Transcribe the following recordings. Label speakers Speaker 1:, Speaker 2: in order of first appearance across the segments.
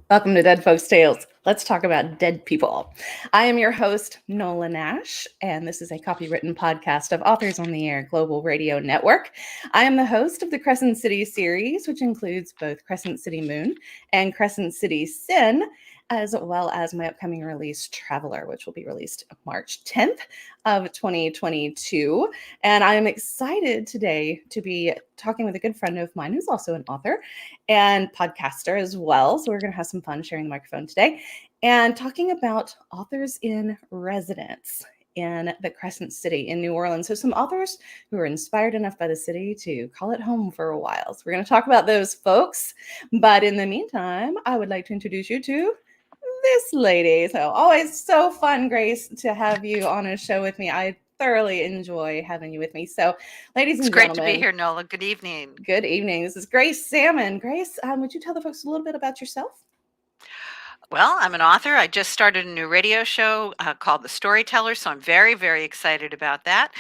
Speaker 1: Welcome to Dead Folks Tales. Let's talk about dead people. I am your host, Nola Nash, and this is a copywritten podcast of Authors on the Air Global Radio Network. I am the host of the Crescent City series, which includes both Crescent City Moon and Crescent City Sin, as well as my upcoming release, Traveler, which will be released March 10th of 2022. And I am excited today to be talking with a good friend of mine who's also an author and podcaster as well. So we're going to have some fun sharing the microphone today and talking about authors in residence in the Crescent City in New Orleans. So some authors who were inspired enough by the city to call it home for a while. So we're going to talk about those folks. But in the meantime, I would like to introduce you to this lady. So always so fun, Grace, to have you on a show with me. I thoroughly enjoy having you with me. So, ladies
Speaker 2: It's
Speaker 1: and
Speaker 2: great to be
Speaker 1: gentlemen,
Speaker 2: here, Nola. Good evening.
Speaker 1: good evening. This is Grace Sammon. Grace, would you tell the folks a little bit about yourself?
Speaker 2: Well, I'm an author. I just started a new radio show called The Storytellers, so I'm very, very excited about that.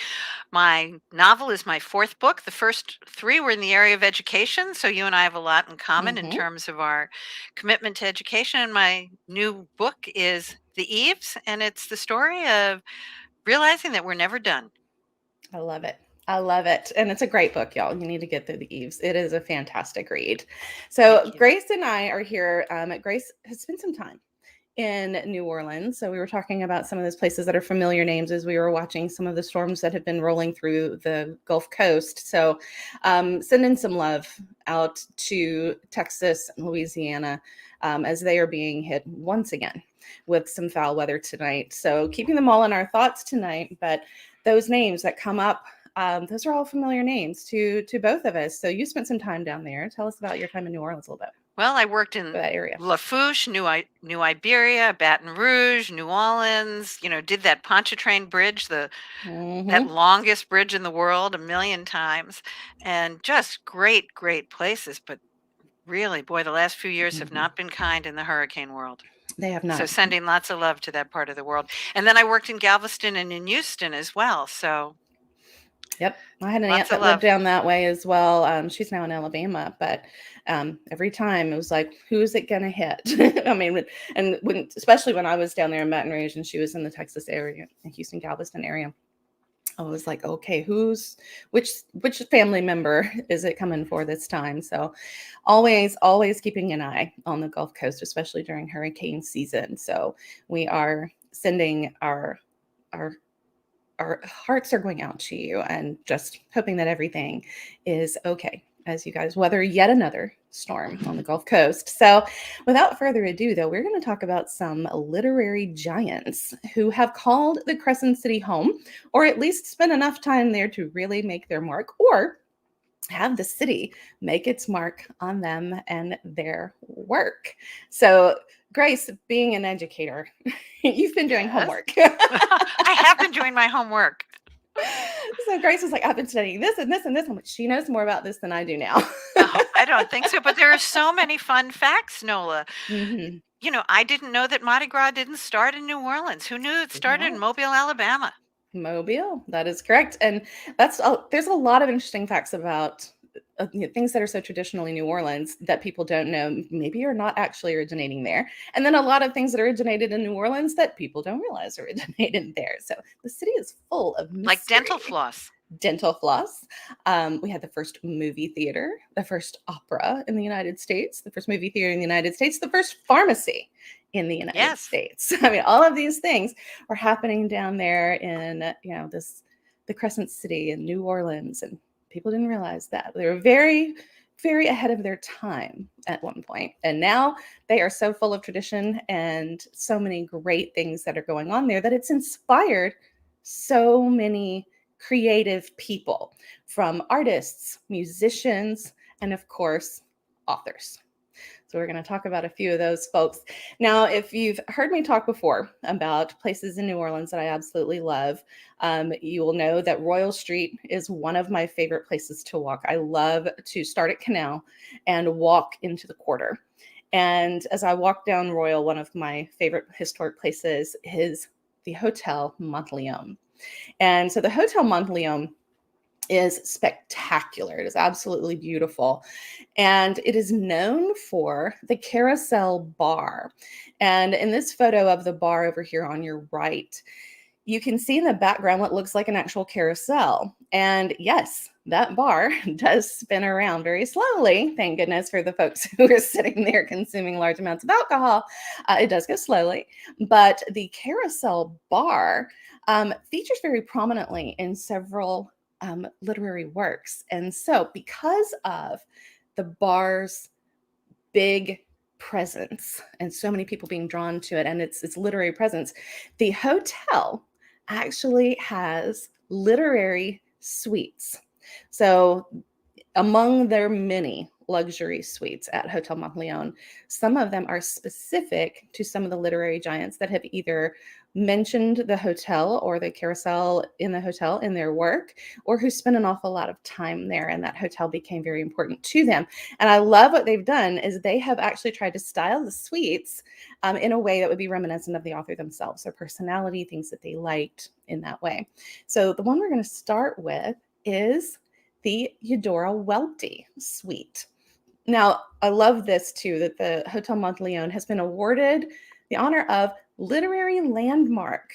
Speaker 2: My novel is my fourth book. The first three were in the area of education, so you and I have a lot in common in
Speaker 1: Mm-hmm.
Speaker 2: terms of our commitment to education. And my new book is The Eves, and it's the story of realizing that we're never done.
Speaker 1: I love it. I love it. And it's a great book, y'all. You need to get through The Eves. It is a fantastic read. So,
Speaker 2: Thank you.
Speaker 1: Grace and I are here. Grace has spent some time in New Orleans. So we were talking about some of those places that are familiar names as we were watching some of the storms that have been rolling through the Gulf Coast. So sending some love out to Texas and Louisiana as they are being hit once again with some foul weather tonight. So keeping them all in our thoughts tonight. But those names that come up, those are all familiar names to both of us. So you spent some time down there. Tell us about your time in New Orleans a little bit.
Speaker 2: Well, I worked in
Speaker 1: That area.
Speaker 2: Lafourche, New Iberia, Baton Rouge, New Orleans. Did that Pontchartrain Bridge, that
Speaker 1: Mm-hmm.
Speaker 2: longest bridge in the world, a million times, and just great, great places. But really, boy, the last few years have
Speaker 1: Mm-hmm.
Speaker 2: not been kind in the hurricane world.
Speaker 1: They have
Speaker 2: So
Speaker 1: not.
Speaker 2: sending lots of love to that part of the world. And then I worked in Galveston and in Houston as well. So
Speaker 1: Yep. I had an aunt
Speaker 2: lots of
Speaker 1: that lived
Speaker 2: love.
Speaker 1: down that way as well. She's now in Alabama, but every time it was like, who's it going to hit? I mean, especially when I was down there in Baton Rouge and she was in the Texas area, Houston, Galveston area. I was like, okay, which family member is it coming for this time? So always keeping an eye on the Gulf Coast, especially during hurricane season. So we are sending our hearts are going out to you and just hoping that everything is okay as you guys weather yet another storm on the Gulf Coast. So, without further ado, though, we're going to talk about some literary giants who have called the Crescent City home, or at least spent enough time there to really make their mark, or have the city make its mark on them and their work. So, Grace, being an educator, you've been doing
Speaker 2: Yes.
Speaker 1: homework.
Speaker 2: I have been doing my homework.
Speaker 1: So Grace was like, I've been studying this and this and this. I'm like, she knows more about this than I do now.
Speaker 2: Oh, I don't think so, but there are so many fun facts, Nola.
Speaker 1: Mm-hmm.
Speaker 2: I didn't know that Mardi Gras didn't start in New Orleans. Who knew it
Speaker 1: Did
Speaker 2: started in
Speaker 1: not.
Speaker 2: Mobile, Alabama?
Speaker 1: Mobile, that is correct. And there's a lot of interesting facts about things that are so traditionally New Orleans that people don't know, maybe are not actually originating there. And then a lot of things that originated in New Orleans that people don't realize originated there. So the city is full of mystery.
Speaker 2: Like dental floss.
Speaker 1: Dental floss. We had the first movie theater, the first opera in the United States, the first movie theater in the United States, the first pharmacy in the United States. I mean, all of these things are happening down there in, the Crescent City in New Orleans, and people didn't realize that. They were very, very ahead of their time at one point. And now they are so full of tradition and so many great things that are going on there that it's inspired so many creative people, from artists, musicians, and of course, authors. So we're going to talk about a few of those folks. Now, if you've heard me talk before about places in New Orleans that I absolutely love, you will know that Royal Street is one of my favorite places to walk. I love to start at Canal and walk into the Quarter. And as I walk down Royal, one of my favorite historic places is the Hotel Monteleone. And so the Hotel Monteleone is spectacular. It is absolutely beautiful. And it is known for the Carousel Bar. And in this photo of the bar over here on your right, you can see in the background what looks like an actual carousel. And yes, that bar does spin around very slowly. Thank goodness for the folks who are sitting there consuming large amounts of alcohol. It does go slowly. But the carousel bar features very prominently in several literary works. And so, because of the bar's big presence and so many people being drawn to it and its literary presence, the hotel actually has literary suites. So among their many luxury suites at Hotel Monteleone, some of them are specific to some of the literary giants that have either mentioned the hotel or the carousel in the hotel in their work, or who spent an awful lot of time there, and that hotel became very important to them. And I love what they've done is they have actually tried to style the suites in a way that would be reminiscent of the author themselves, their personality, things that they liked in that way. So the one we're going to start with is the Eudora Welty suite. Now, I love this too, that the Hotel Monteleone has been awarded the honor of Literary Landmark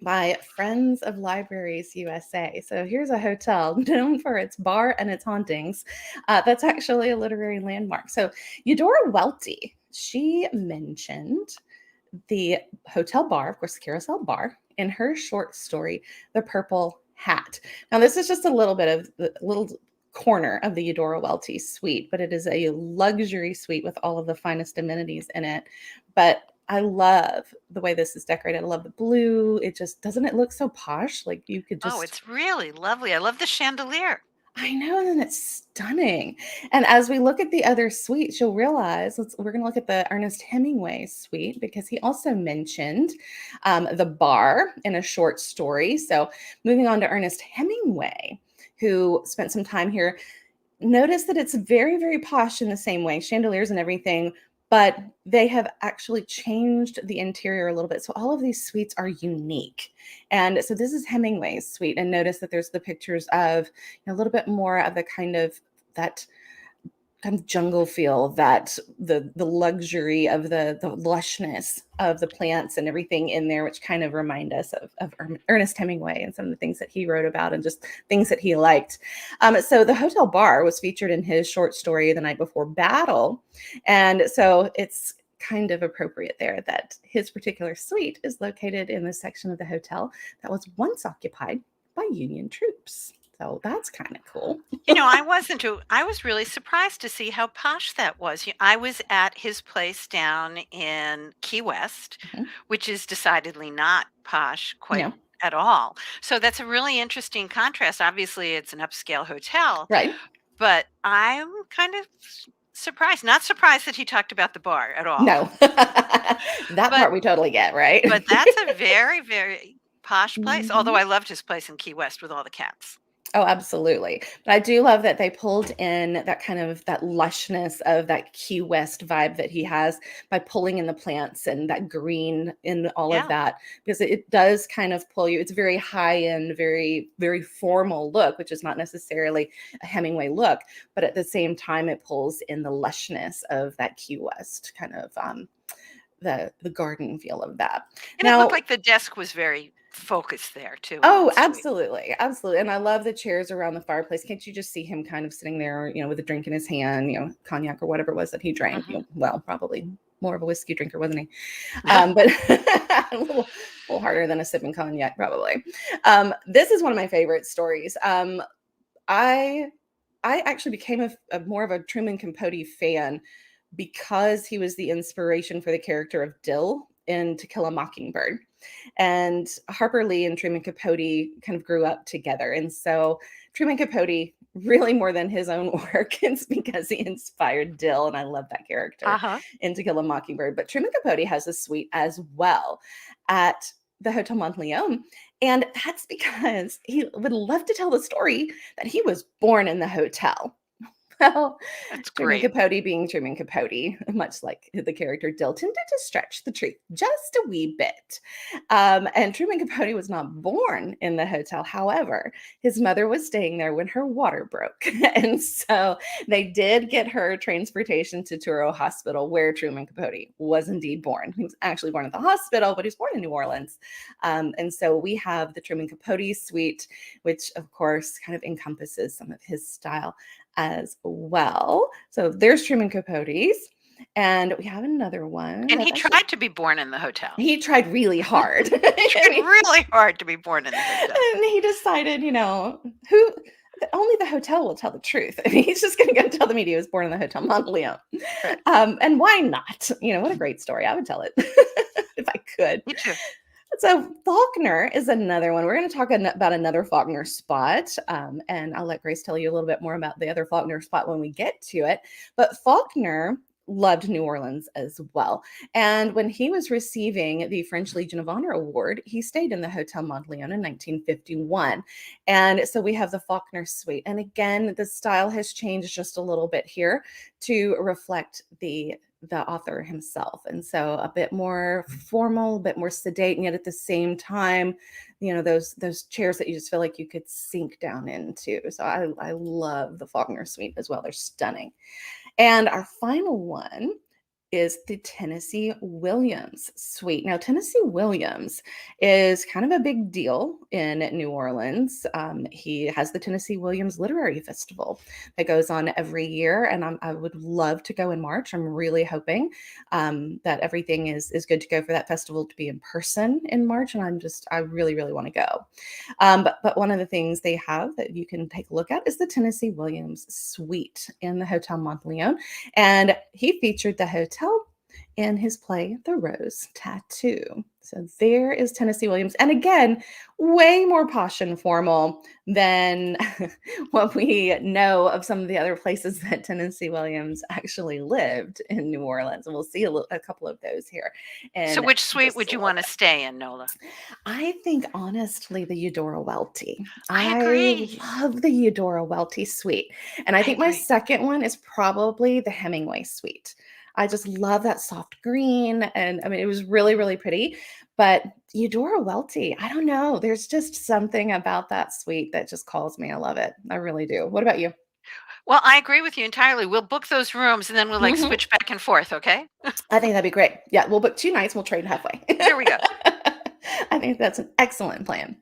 Speaker 1: by Friends of Libraries USA. So here's a hotel known for its bar and its hauntings. That's actually a literary landmark. So Eudora Welty, she mentioned the hotel bar, of course, the Carousel Bar, in her short story, The Purple Hat. Now, this is just a little bit of the little corner of the Eudora Welty suite, but it is a luxury suite with all of the finest amenities in it. But I love the way this is decorated. I love the blue. It just doesn't it look so posh? Like you could
Speaker 2: Oh,
Speaker 1: just
Speaker 2: it's really lovely. I love the chandelier.
Speaker 1: I know, and it's stunning. And as we look at the other suites, you'll realize we're going to look at the Ernest Hemingway suite because he also mentioned the bar in a short story. So moving on to Ernest Hemingway, who spent some time here, notice that it's very, very posh in the same way, chandeliers and everything, but they have actually changed the interior a little bit. So all of these suites are unique. And so this is Hemingway's suite. And notice that there's the pictures of a little bit more of the kind of that kind of jungle feel, that the luxury of the lushness of the plants and everything in there, which kind of remind us of Ernest Hemingway and some of the things that he wrote about and just things that he liked. So the hotel bar was featured in his short story, The Night Before Battle. And so it's kind of appropriate there that his particular suite is located in the section of the hotel that was once occupied by Union troops. So that's kind of cool.
Speaker 2: I was really surprised to see how posh that was. I was at his place down in Key West, which is decidedly not posh quite
Speaker 1: No.
Speaker 2: at all. So that's a really interesting contrast. Obviously, it's an upscale hotel,
Speaker 1: Right.
Speaker 2: but I'm kind of surprised. Not surprised that he talked about the bar at all.
Speaker 1: No. That part we totally get, right?
Speaker 2: But that's a very, very posh place, although
Speaker 1: Mhm.
Speaker 2: I loved his place in Key West with all the cats.
Speaker 1: Oh, absolutely. But I do love that they pulled in that kind of that lushness of that Key West vibe that he has by pulling in the plants and that green and all of
Speaker 2: Yeah.
Speaker 1: that, because it does kind of pull you. It's very high end, very, very formal look, which is not necessarily a Hemingway look, but at the same time, it pulls in the lushness of that Key West kind of the garden feel of that.
Speaker 2: And it looked like the desk was very focused there too.
Speaker 1: Oh, absolutely. Absolutely. And I love the chairs around the fireplace. Can't you just see him kind of sitting there, with a drink in his hand, cognac or whatever it was that he drank? Well, probably more of a whiskey drinker, wasn't he? But a little harder than a sip of cognac, probably. This is one of my favorite stories. I actually became a more of a Truman Capote fan because he was the inspiration for the character of Dill in To Kill a Mockingbird. And Harper Lee and Truman Capote kind of grew up together. And so Truman Capote, really more than his own work, it's because he inspired Dill. And I love that character in To Kill a Mockingbird. But Truman Capote has a suite as well at the Hotel Monteleone. And that's because he would love to tell the story that he was born in the hotel. Well,
Speaker 2: That's
Speaker 1: Truman
Speaker 2: great.
Speaker 1: Capote being Truman Capote, much like the character Dill, tended to stretch the truth just a wee bit. And Truman Capote was not born in the hotel. However, his mother was staying there when her water broke. And so they did get her transportation to Touro Hospital, where Truman Capote was indeed born. He was actually born at the hospital, but he was born in New Orleans. And so we have the Truman Capote suite, which of course kind of encompasses some of his style as well. So there's Truman Capote's. And we have another one
Speaker 2: And
Speaker 1: that's
Speaker 2: he
Speaker 1: actually,
Speaker 2: tried to be born in the hotel.
Speaker 1: he tried really hard.
Speaker 2: He tried really hard to be born in the hotel.
Speaker 1: And he decided, who only the hotel will tell the truth. I mean, he's just going to go tell the media he was born in the Hotel Monteleone.
Speaker 2: Right.
Speaker 1: And why not? What a great story. I would tell it if I could.
Speaker 2: Me too.
Speaker 1: So Faulkner is another one. We're going to talk about another Faulkner spot, and I'll let Grace tell you a little bit more about the other Faulkner spot when we get to it. But Faulkner loved New Orleans as well. And when he was receiving the French Legion of Honor Award, he stayed in the Hotel Monteleone in 1951. And so we have the Faulkner suite. And again, the style has changed just a little bit here to reflect the author himself. And so a bit more formal, a bit more sedate, and yet at the same time, those chairs that you just feel like you could sink down into. So I love the Faulkner suite as well. They're stunning. And our final one is the Tennessee Williams suite. Now, Tennessee Williams is kind of a big deal in New Orleans. He has the Tennessee Williams Literary Festival that goes on every year, and I would love to go in March. I'm really hoping that everything is good to go for that festival to be in person in March, and I really, really want to go. But one of the things they have that you can take a look at is the Tennessee Williams suite in the Hotel Monteleone, and he featured the hotel in his play, The Rose Tattoo. So there is Tennessee Williams. And again, way more posh and formal than what we know of some of the other places that Tennessee Williams actually lived in New Orleans. And we'll see a couple of those here.
Speaker 2: So which suite would you want to stay in, Nola?
Speaker 1: I think, honestly, the Eudora Welty.
Speaker 2: I agree.
Speaker 1: Love the Eudora Welty suite. And I think my second one is probably the Hemingway suite. I just love that soft green. And I mean, it was really, really pretty. But Eudora Welty, I don't know. There's just something about that suite that just calls me. I love it. I really do. What about you?
Speaker 2: Well, I agree with you entirely. We'll book those rooms and then we'll switch back and forth, okay?
Speaker 1: I think that'd be great. Yeah, we'll book 2 nights. We'll trade halfway.
Speaker 2: There we go.
Speaker 1: I think that's an excellent plan.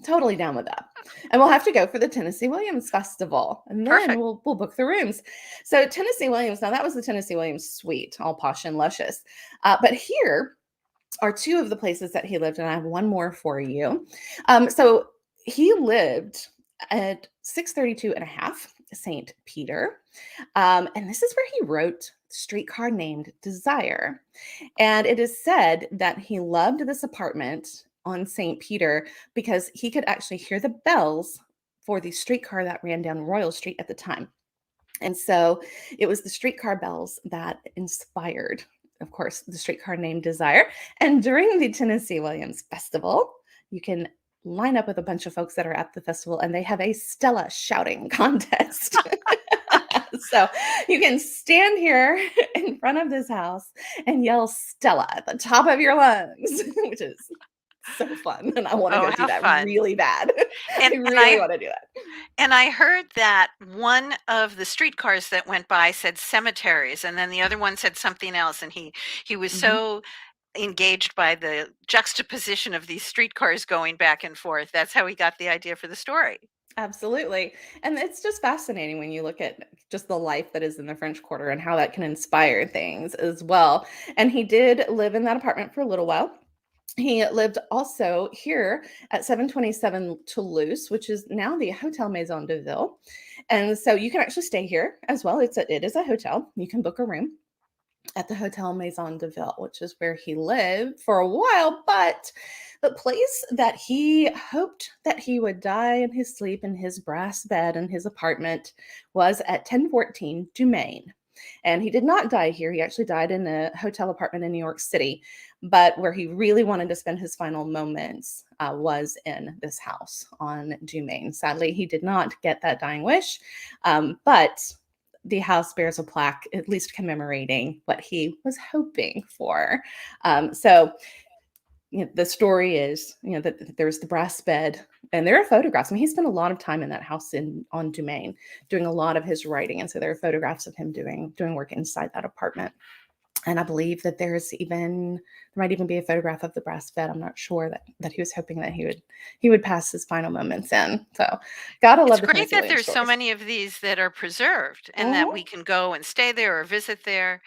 Speaker 1: Totally down with that. And we'll have to go for the Tennessee Williams Festival. And then we'll book the rooms. So Tennessee Williams, now that was the Tennessee Williams suite, all posh and luscious. But here are 2 of the places that he lived, and I have one more for you. So he lived at 632 and a half St. Peter. And this is where he wrote Streetcar Named Desire. And it is said that he loved this apartment on St. Peter because he could actually hear the bells for the streetcar that ran down Royal Street at the time. And so it was the streetcar bells that inspired, of course, the Streetcar Named Desire. And during the Tennessee Williams Festival, you can line up with a bunch of folks that are at the festival, and they have a Stella shouting contest. So you can stand here in front of this house and yell Stella at the top of your lungs, which is so fun. And I want to go do that really bad. I really want to do that.
Speaker 2: And I heard that one of the streetcars that went by said cemeteries, and then the other one said something else. And he was so engaged by the juxtaposition of these streetcars going back and forth. That's how he got the idea for the story.
Speaker 1: Absolutely. And it's just fascinating when you look at just the life that is in the French Quarter and how that can inspire things as well. And he did live in that apartment for a little while. He lived also here at 727 Toulouse, which is now the Hotel Maison de Ville. And so you can actually stay here as well. It is a hotel. You can book a room at the Hotel Maison de Ville, which is where he lived for a while, but the place that he hoped that he would die in his sleep in his brass bed in his apartment was at 1014 Dumaine. And he did not die here. He actually died in a hotel apartment in New York City, but where he really wanted to spend his final moments was in this house on Dumaine. Sadly, he did not get that dying wish, but the house bears a plaque, at least commemorating what he was hoping for. So the story is, that there's the brass bed, and there are photographs. I mean, he spent a lot of time in that house on Domain doing a lot of his writing, and so there are photographs of him doing work inside that apartment. And I believe that there might even be a photograph of the brass bed. I'm not sure that he was hoping that he would pass his final moments in. So, gotta
Speaker 2: It's
Speaker 1: love the
Speaker 2: great
Speaker 1: Tennessee
Speaker 2: that
Speaker 1: Williams
Speaker 2: there's so
Speaker 1: stories.
Speaker 2: many of these that are preserved and that
Speaker 1: Mhm.
Speaker 2: we can go and stay there or visit there.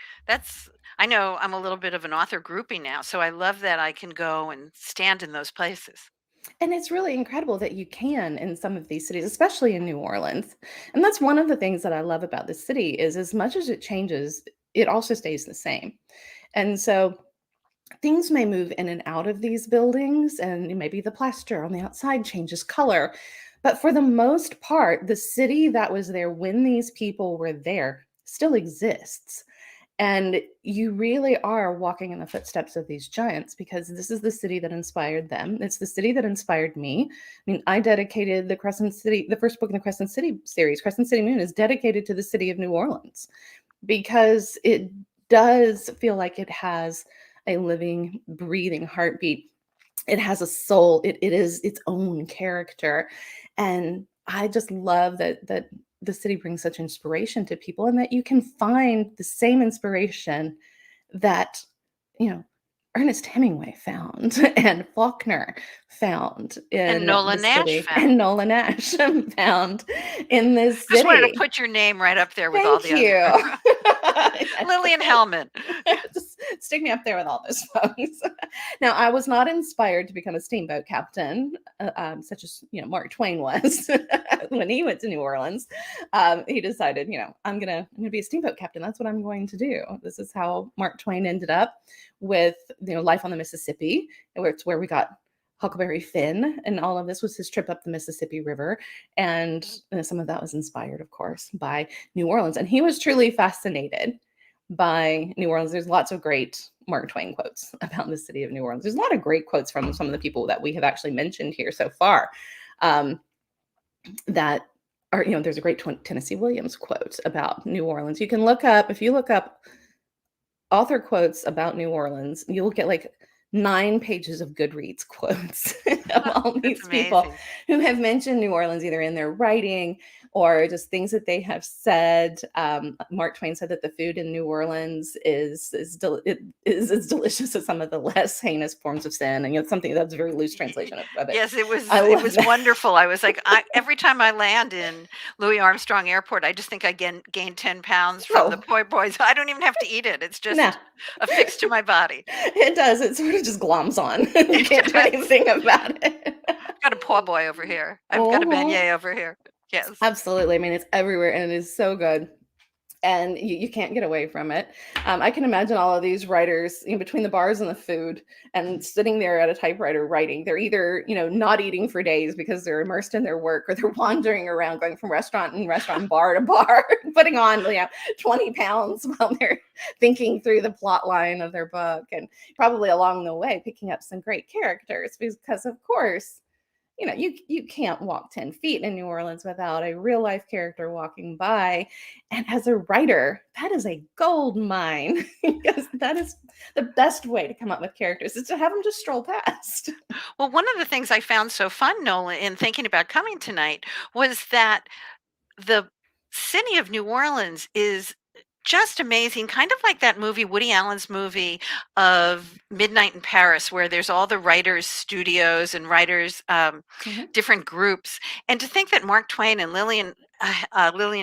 Speaker 2: I know I'm a little bit of an author groupie now, so I love that I can go and stand in those places.
Speaker 1: And it's really incredible that you can in some of these cities, especially in New Orleans. And that's one of the things that I love about the city is as much as it changes, it also stays the same. And so things may move in and out of these buildings, and maybe the plaster on the outside changes color. But for the most part, the city that was there when these people were there still exists. And you really are walking in the footsteps of these giants because this is the city that inspired them. It's the city that inspired me. I mean, I dedicated the first book in the Crescent City series, Crescent City Moon, is dedicated to the city of New Orleans because it does feel like it has a living, breathing heartbeat. It has a soul. It is its own character. And I just love that the city brings such inspiration to people and that you can find the same inspiration that, you know, Ernest Hemingway found and Faulkner found
Speaker 2: And
Speaker 1: in
Speaker 2: Nola
Speaker 1: the
Speaker 2: Nash
Speaker 1: city
Speaker 2: found.
Speaker 1: and Nola Nash found in this
Speaker 2: Just wanted to
Speaker 1: city.
Speaker 2: put your name right up there with all
Speaker 1: Thank
Speaker 2: the other
Speaker 1: you.
Speaker 2: Lillian Hellman.
Speaker 1: Just stick me up there with all those folks. Now, I was not inspired to become a steamboat captain, such as Mark Twain was when he went to New Orleans. He decided, I'm gonna be a steamboat captain. That's what I'm going to do. This is how Mark Twain ended up with Life on the Mississippi, where it's where we got Huckleberry Finn, and all of this was his trip up the Mississippi River, and some of that was inspired, of course, by New Orleans. And he was truly fascinated by New Orleans. There's lots of great Mark Twain quotes about the city of New Orleans. There's a lot of great quotes from some of the people that we have actually mentioned here so far. That are, there's a great Tennessee Williams quote about New Orleans. You can if you look up author quotes about New Orleans, you'll get like 9 pages of Goodreads quotes of all
Speaker 2: That's
Speaker 1: these people
Speaker 2: amazing.
Speaker 1: who have mentioned New Orleans either in their writing or just things that they have said. Mark Twain said that the food in New Orleans is as delicious as some of the less heinous forms of sin, and it's something that's a very loose translation of it.
Speaker 2: Yes, it
Speaker 1: I love
Speaker 2: was
Speaker 1: that.
Speaker 2: wonderful. I was like, every time I land in Louis Armstrong Airport, I just think I gained 10 pounds from the
Speaker 1: Oh,
Speaker 2: po' boys. I don't even have to eat it. It's
Speaker 1: no,
Speaker 2: just affixed to my body.
Speaker 1: it does. It sort of just gloms on. You
Speaker 2: It
Speaker 1: can't do
Speaker 2: does.
Speaker 1: anything about it.
Speaker 2: I've got a po' boy over here. I've got a
Speaker 1: Mhm.
Speaker 2: beignet over here. Yes.
Speaker 1: Absolutely. I mean, it's everywhere and it is so good. And you can't get away from it. I can imagine all of these writers, between the bars and the food and sitting there at a typewriter writing. They're either, not eating for days because they're immersed in their work, or they're wandering around going from restaurant and bar to bar, putting on, 20 pounds while they're thinking through the plot line of their book. And probably along the way, picking up some great characters because, of course, you can't walk 10 feet in New Orleans without a real life character walking by. And as a writer, that is a gold mine because that is the best way to come up with characters, is to have them just stroll past.
Speaker 2: Well, one of the things I found so fun, Nola, in thinking about coming tonight was that the city of New Orleans is just amazing, kind of like that movie, Woody Allen's movie of Midnight in Paris, where there's all the writers' studios and writers,
Speaker 1: Mhm.
Speaker 2: different groups. And to think that Mark Twain and Lillian Hellman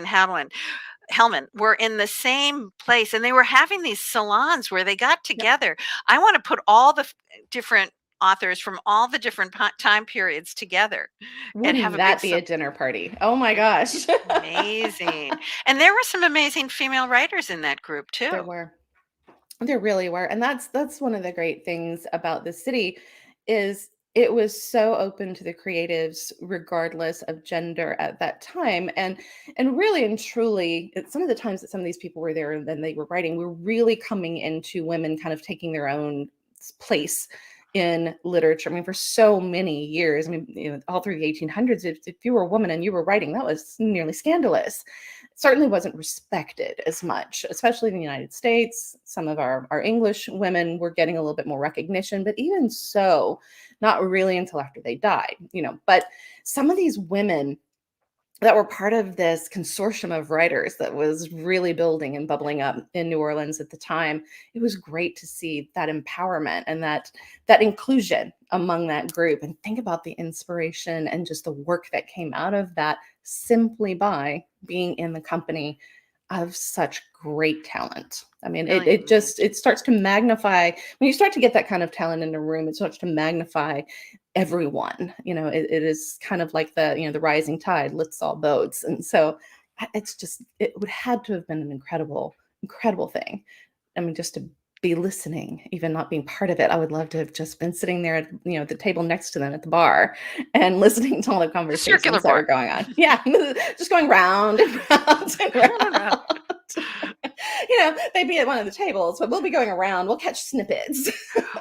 Speaker 2: were in the same place and they were having these salons where they got
Speaker 1: Yep.
Speaker 2: together. I want to put all the different authors from all the different time periods together and have
Speaker 1: Wouldn't
Speaker 2: a big
Speaker 1: that be a dinner party? Oh my
Speaker 2: it
Speaker 1: gosh.
Speaker 2: amazing. And there were some amazing female writers in that group
Speaker 1: There
Speaker 2: too.
Speaker 1: were. There really were. And that's one of the great things about the city is it was so open to the creatives regardless of gender at that time. And really and truly, some of the times that some of these people were there and then they were writing, we're really coming into women kind of taking their own place in literature. I mean, for so many years, I mean, all through the 1800s, if you were a woman and you were writing, that was nearly scandalous. It certainly wasn't respected as much, especially in the United States. Some of our English women were getting a little bit more recognition, but even so, not really until after they died, But some of these women that were part of this consortium of writers that was really building and bubbling up in New Orleans at the time, it was great to see that empowerment and that inclusion among that group. And think about the inspiration and just the work that came out of that simply by being in the company of such great talent. I mean, it starts to magnify when you start to get that kind of talent in a room. It starts to magnify everyone. It is kind of like the rising tide lifts all boats, and so it would had to have been an incredible thing. I mean, just to be listening, even not being part of it. I would love to have just been sitting there at the table next to them at the bar and listening to all the conversations that were going on. Yeah, just going round and round and round. They'd be at one of the tables, but we'll be going around. We'll catch snippets.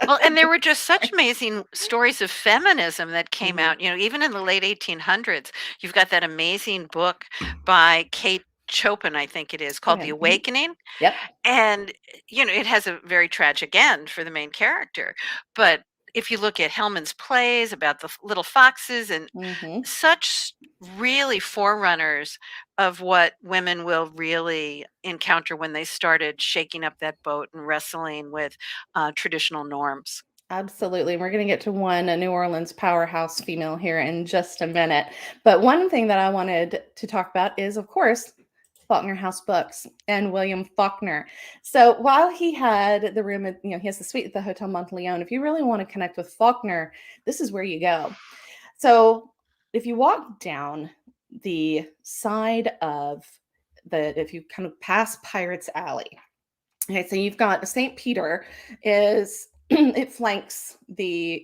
Speaker 2: Well, and there were just such amazing stories of feminism that came out, even in the late 1800s. You've got that amazing book by Kate Chopin, I think it is, called The Awakening.
Speaker 1: Yep.
Speaker 2: And, it has a very tragic end for the main character. But if you look at Hellman's plays about the little foxes and such really forerunners of what women will really encounter when they started shaking up that boat and wrestling with traditional norms.
Speaker 1: Absolutely. We're going to get to a New Orleans powerhouse female here in just a minute. But one thing that I wanted to talk about is, of course, Faulkner House Books and William Faulkner. So while he had the room, he has the suite at the Hotel Monteleone. If you really want to connect with Faulkner, this is where you go. So if you walk down the side of if you kind of pass Pirates Alley, okay, so you've got St. Peter it flanks the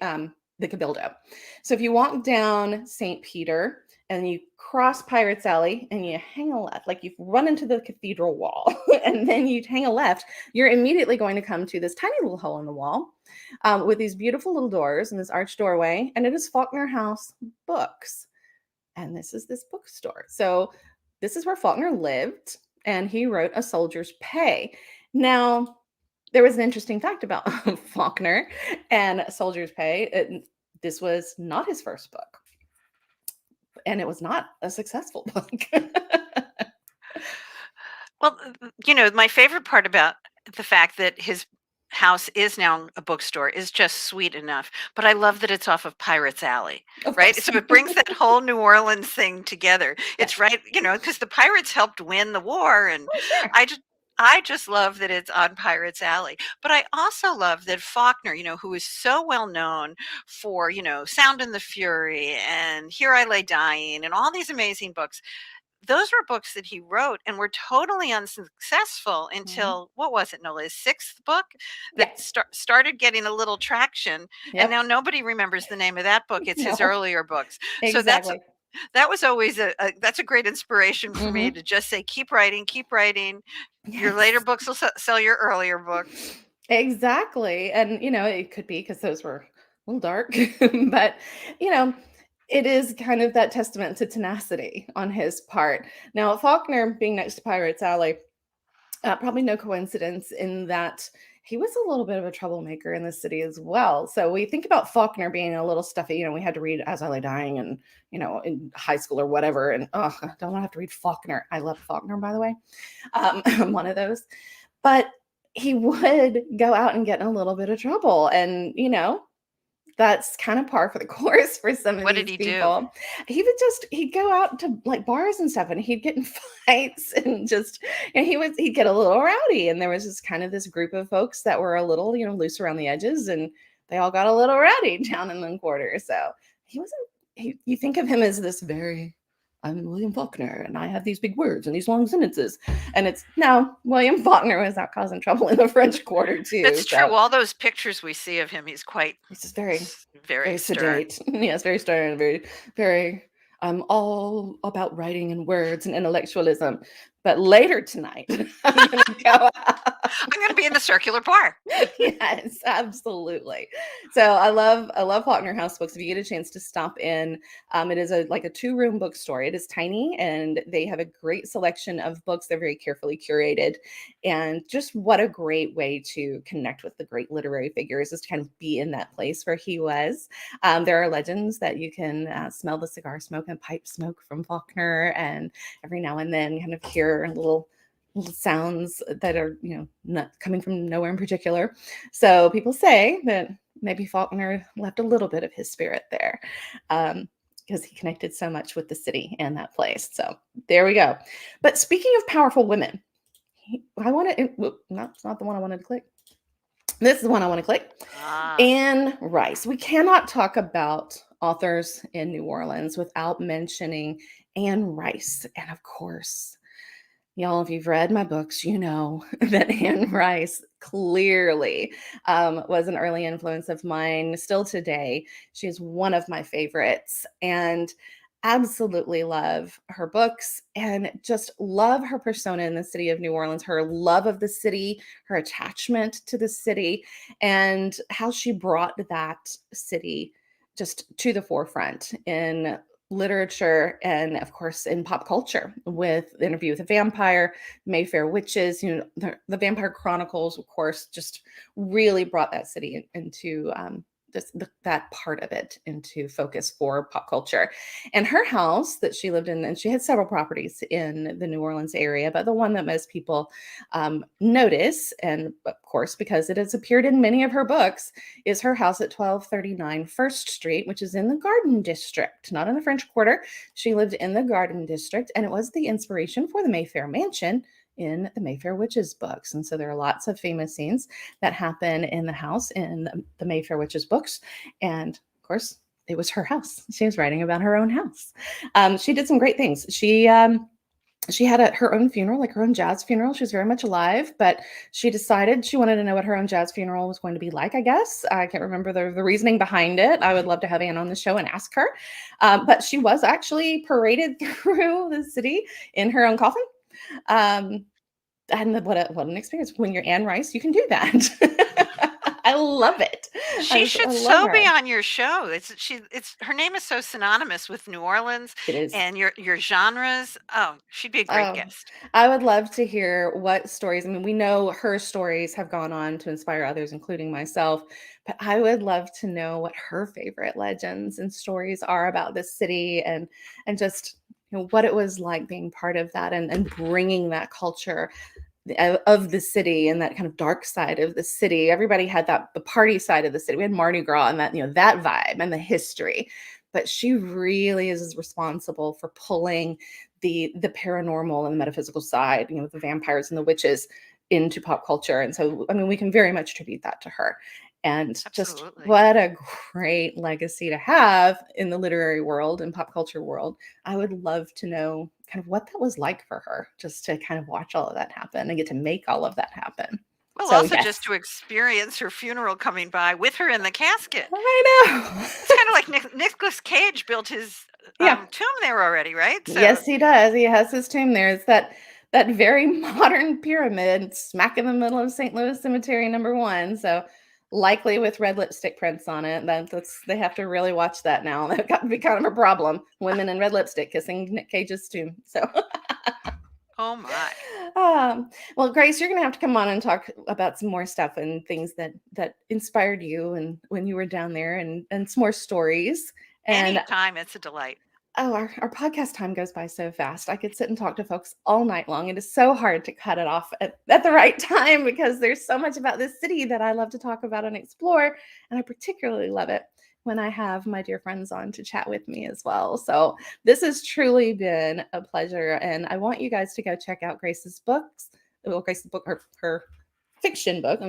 Speaker 1: Cabildo. So if you walk down St. Peter and you cross Pirates Alley and you hang a left, like you've run into the cathedral wall, and then you hang a left, you're immediately going to come to this tiny little hole in the wall with these beautiful little doors and this arched doorway, and it is Faulkner House Books. And this is this bookstore. So this is where Faulkner lived, and he wrote A Soldier's Pay. Now, there was an interesting fact about Faulkner and Soldier's Pay. This was not his first book, and it was not a successful book.
Speaker 2: Well, my favorite part about the fact that his house is now a bookstore is just sweet enough. But I love that it's off of Pirates Alley, right? So it brings that whole New Orleans thing together. It's right, because the pirates helped win the war, and I just love that it's on Pirates Alley. But I also love that Faulkner, who is so well known for, Sound and the Fury and Here I Lay Dying and all these amazing books, those were books that he wrote and were totally unsuccessful until, what was it, Nola, his sixth book that started getting a little traction. Yep. And now nobody remembers the name of that book. It's his earlier books.
Speaker 1: Exactly.
Speaker 2: So that was always that's a great inspiration for me to just say, keep writing. Yes. Your later books will sell your earlier books.
Speaker 1: Exactly. And, it could be because those were a little dark, but, it is kind of that testament to tenacity on his part. Now, Faulkner being next to Pirates Alley, probably no coincidence in that he was a little bit of a troublemaker in the city as well. So we think about Faulkner being a little stuffy. We had to read As I Lay Dying and, in high school or whatever. And, I don't want to have to read Faulkner. I love Faulkner, by the way. I'm one of those. But he would go out and get in a little bit of trouble. And, that's kind of par for the course for some of these people. He'd go out to like bars and stuff, and he'd get in fights and he'd get a little rowdy. And there was just kind of this group of folks that were a little, loose around the edges, and they all got a little rowdy down in the quarter. So you think of him as this I'm William Faulkner, and I have these big words and these long sentences. And William Faulkner was out causing trouble in the French Quarter too.
Speaker 2: That's true. All those pictures we see of him, he's
Speaker 1: just very,
Speaker 2: very
Speaker 1: sedate. Yes, very stern, very, very all about writing and words and intellectualism. but later tonight, I'm going to go out.
Speaker 2: I'm going to be in the circular bar.
Speaker 1: Yes, absolutely. So I love Faulkner House books. If you get a chance to stop in, it is like a 2-room bookstore. It is tiny, and they have a great selection of books. They're very carefully curated, and just what a great way to connect with the great literary figures is to kind of be in that place where he was. There are legends that you can smell the cigar smoke and pipe smoke from Faulkner, and every now and then kind of hear little sounds that are, not coming from nowhere in particular. So people say that maybe Faulkner left a little bit of his spirit there, because he connected so much with the city and that place. So there we go. But speaking of powerful women, I want to, no, it's not the one I wanted to click. This is the one I want to click. Anne Rice. We cannot talk about authors in New Orleans without mentioning Anne Rice. And of course, y'all, if you've read my books, you know that Anne Rice clearly was an early influence of mine. Still today, she is one of my favorites, and absolutely love her books and just love her persona in the city of New Orleans, her love of the city, her attachment to the city, and how she brought that city just to the forefront in literature and of course in pop culture with the Interview with a Vampire, Mayfair Witches, the Vampire Chronicles, of course, just really brought that city into that part of it into focus for pop culture. And her house that she lived in, and she had several properties in the New Orleans area, but the one that most people notice, and of course because it has appeared in many of her books, is her house at 1239 First Street, which is in the Garden District, not in the French Quarter. She lived in the Garden District, and it was the inspiration for the Mayfair Mansion in the Mayfair Witches books. And so there are lots of famous scenes that happen in the house in the Mayfair Witches books. And of course, it was her house. She was writing about her own house. She did some great things. She had her own funeral, like her own jazz funeral. She was very much alive, but she decided she wanted to know what her own jazz funeral was going to be like, I guess. I can't remember the reasoning behind it. I would love to have Anne on the show and ask her. But she was actually paraded through the city in her own coffin. And what an experience. When you're Anne Rice, you can do that. I love it.
Speaker 2: She should
Speaker 1: I love
Speaker 2: so be
Speaker 1: her.
Speaker 2: on your show. It's her name is so synonymous with New Orleans
Speaker 1: It is.
Speaker 2: and your genres. Oh, she'd be a great guest.
Speaker 1: I would love to hear what stories. I mean, we know her stories have gone on to inspire others, including myself, but I would love to know what her favorite legends and stories are about this city, and just what it was like being part of that, and bringing that culture of the city and that kind of dark side of the city. Everybody had the party side of the city. We had Mardi Gras and that, that vibe and the history. But she really is responsible for pulling the paranormal and the metaphysical side, the vampires and the witches into pop culture. And so, I mean, we can very much attribute that to her. And just
Speaker 2: Absolutely.
Speaker 1: what a great legacy to have in the literary world and pop culture world. I would love to know kind of what that was like for her, just to kind of watch all of that happen and get to make all of that happen.
Speaker 2: Well,
Speaker 1: So
Speaker 2: also
Speaker 1: yes,
Speaker 2: just to experience her funeral coming by with her in the casket.
Speaker 1: I
Speaker 2: It's
Speaker 1: know.
Speaker 2: kind of like Nicolas Cage built his
Speaker 1: Yeah.
Speaker 2: tomb there already, right? So
Speaker 1: Yes, he does. He has his tomb there. It's that very modern pyramid smack in the middle of St. Louis Cemetery #1. So likely with red lipstick prints on it. That's they have to really watch that now. That got to be kind of a problem. Women in red lipstick kissing Nick Cage's tomb. So
Speaker 2: oh my.
Speaker 1: well, Grace, you're gonna have to come on and talk about some more stuff and things that inspired you and when you were down there, and some more stories. And
Speaker 2: Anytime, it's a delight.
Speaker 1: oh, our podcast time goes by so fast. I could sit and talk to folks all night long. It is so hard to cut it off at the right time because there's so much about this city that I love to talk about and explore. And I particularly love it when I have my dear friends on to chat with me as well. So this has truly been a pleasure. And I want you guys to go check out Grace's books. Well, Grace's book, her fiction book.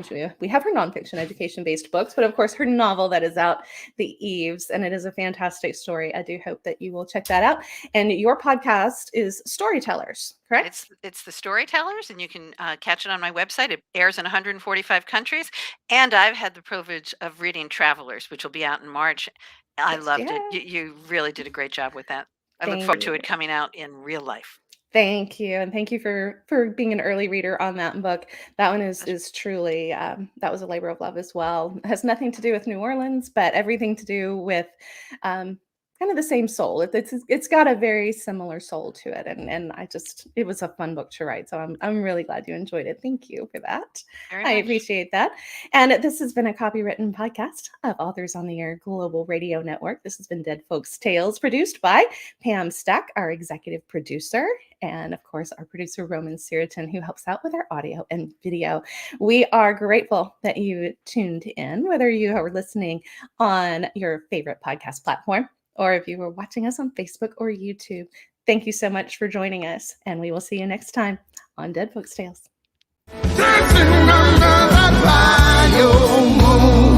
Speaker 1: We have her nonfiction education-based books, but of course her novel that is out, The Eves, and it is a fantastic story. I do hope that you will check that out. And your podcast is Storytellers, correct?
Speaker 2: It's the Storytellers, and you can catch it on my website. It airs in 145 countries, and I've had the privilege of reading Travelers, which will be out in March. I
Speaker 1: Yes,
Speaker 2: loved it.
Speaker 1: yeah.
Speaker 2: You really did a great job with that. I look
Speaker 1: Thank
Speaker 2: forward to
Speaker 1: you.
Speaker 2: it coming out in real life.
Speaker 1: Thank you, and thank you for being an early reader on that book. That one is truly that was a labor of love as well. It has nothing to do with New Orleans, but everything to do with um, kind of the same soul. It's got a very similar soul to it, and it was a fun book to write. So I'm really glad you enjoyed it. Thank you for that.
Speaker 2: Very
Speaker 1: I
Speaker 2: much.
Speaker 1: appreciate that. And this has been a copywritten podcast of Authors on the Air Global Radio Network. This has been Dead Folks Tales, produced by Pam Stack, our executive producer, and of course, our producer, Roman Siriton, who helps out with our audio and video. We are grateful that you tuned in, whether you are listening on your favorite podcast platform or if you were watching us on Facebook or YouTube. Thank you so much for joining us, and we will see you next time on Dead Folks Tales. Dancing under the bio moon.